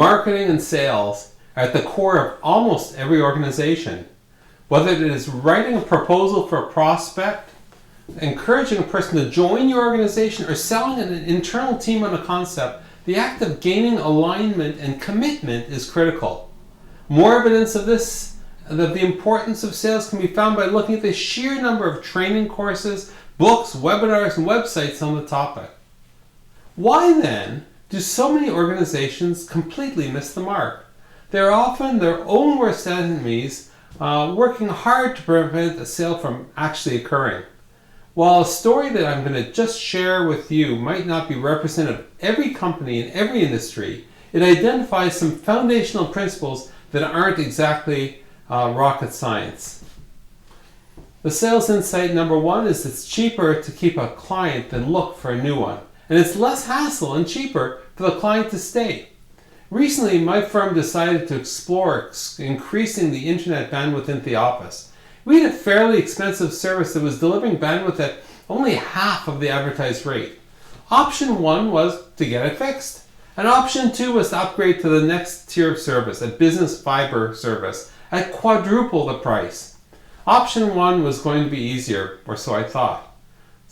Marketing and sales are at the core of almost every organization. Whether it is writing a proposal for a prospect, encouraging a person to join your organization, or selling an internal team on a concept, the act of gaining alignment and commitment is critical. More evidence of the importance of sales can be found by looking at the sheer number of training courses, books, webinars, and websites on the topic. Why then do so many organizations completely miss the mark? They're often their own worst enemies, working hard to prevent a sale from actually occurring. While a story that I'm going to just share with you might not be representative of every company in every industry, it identifies some foundational principles that aren't exactly rocket science. The sales insight number one is it's cheaper to keep a client than look for a new one. And it's less hassle and cheaper for the client to stay. Recently, my firm decided to explore increasing the internet bandwidth in the office. We had a fairly expensive service that was delivering bandwidth at only half of the advertised rate. Option one was to get it fixed. And option two was to upgrade to the next tier of service, a business fiber service, at quadruple the price. Option one was going to be easier, or so I thought.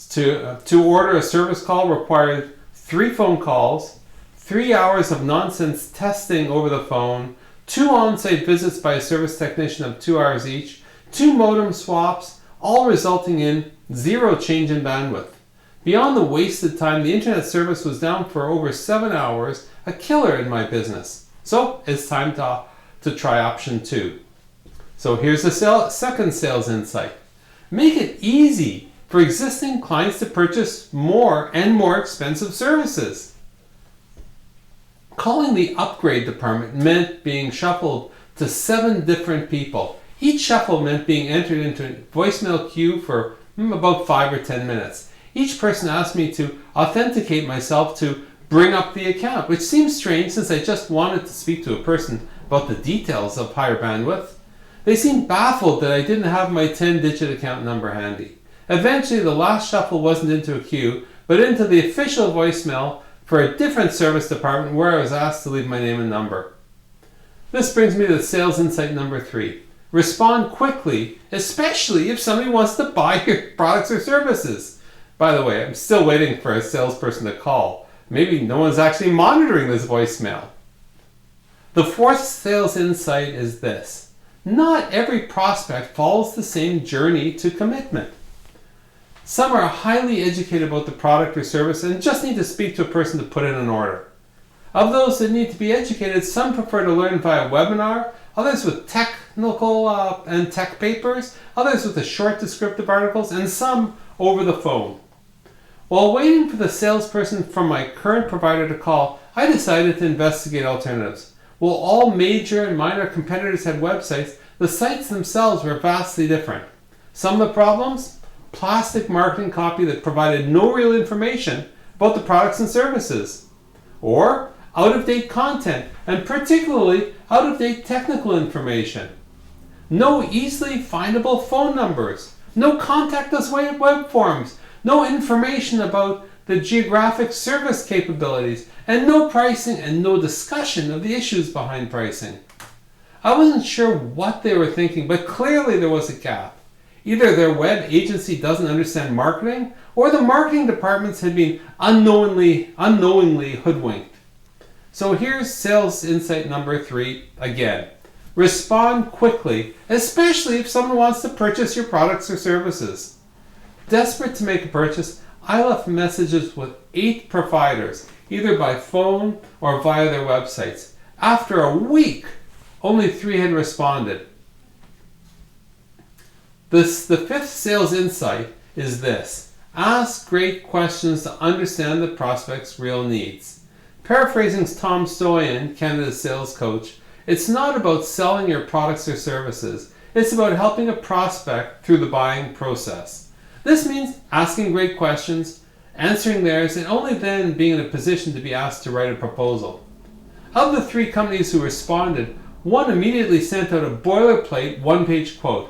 To order a service call required 3 phone calls, 3 hours of nonsense testing over the phone, 2 on-site visits by a service technician of 2 hours each, 2 modem swaps, all resulting in 0 change in bandwidth. Beyond the wasted time, the internet service was down for over 7 hours, a killer in my business. So it's time to try option 2. So here's the second sales insight. Make it easy for existing clients to purchase more and more expensive services. Calling the upgrade department meant being shuffled to 7 different people. Each shuffle meant being entered into a voicemail queue for about 5 or 10 minutes. Each person asked me to authenticate myself to bring up the account, which seems strange since I just wanted to speak to a person about the details of higher bandwidth. They seemed baffled that I didn't have my 10-digit account number handy. Eventually, the last shuffle wasn't into a queue, but into the official voicemail for a different service department where I was asked to leave my name and number. This brings me to sales insight number 3. Respond quickly, especially if somebody wants to buy your products or services. By the way, I'm still waiting for a salesperson to call. Maybe no one's actually monitoring this voicemail. The fourth sales insight is this. Not every prospect follows the same journey to commitment. Some are highly educated about the product or service and just need to speak to a person to put in an order. Of those that need to be educated, some prefer to learn via webinar, others with technical and tech papers, others with the short descriptive articles, and some over the phone. While waiting for the salesperson from my current provider to call, I decided to investigate alternatives. While all major and minor competitors had websites, the sites themselves were vastly different. Some of the problems? Plastic marketing copy that provided no real information about the products and services. Or out-of-date content, and particularly out-of-date technical information. No easily findable phone numbers. No contact us web forms. No information about the geographic service capabilities. And no pricing and no discussion of the issues behind pricing. I wasn't sure what they were thinking, but clearly there was a gap. Either their web agency doesn't understand marketing, or the marketing departments had been unknowingly hoodwinked. So here's sales insight number 3 again. Respond quickly, especially if someone wants to purchase your products or services. Desperate to make a purchase, I left messages with 8 providers, either by phone or via their websites. After a week, only 3 had responded. The 5th sales insight is this. Ask great questions to understand the prospect's real needs. Paraphrasing Tom Stoyan, Canada's sales coach, it's not about selling your products or services. It's about helping a prospect through the buying process. This means asking great questions, answering theirs, and only then being in a position to be asked to write a proposal. Of the 3 companies who responded, one immediately sent out a boilerplate 1-page quote.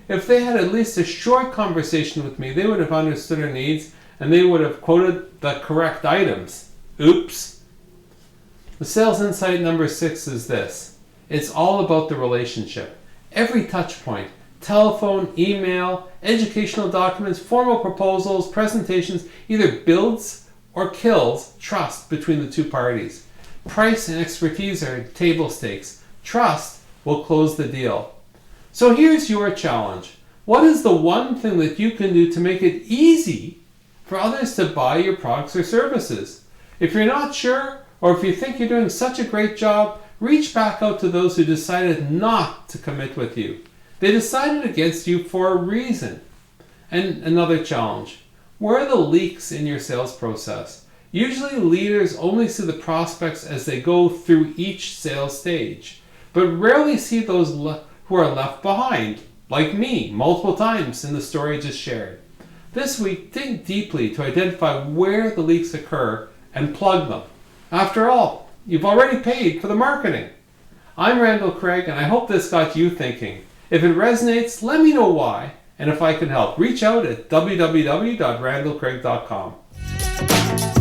If they had at least a short conversation with me, they would have understood our needs and they would have quoted the correct items. Oops. The sales insight number 6 is this. It's all about the relationship. Every touch point, telephone, email, educational documents, formal proposals, presentations, either builds or kills trust between the two parties. Price and expertise are table stakes. Trust will close the deal. So here's your challenge. What is the one thing that you can do to make it easy for others to buy your products or services? If you're not sure, or if you think you're doing such a great job, reach back out to those who decided not to commit with you. They decided against you for a reason. And another challenge. Where are the leaks in your sales process? Usually leaders only see the prospects as they go through each sales stage, but rarely see those who are left behind, like me, multiple times in the story I just shared. This week, dig deeply to identify where the leaks occur and plug them. After all, you've already paid for the marketing. I'm Randall Craig, and I hope this got you thinking. If it resonates, let me know why, and if I can help, reach out at www.randallcraig.com.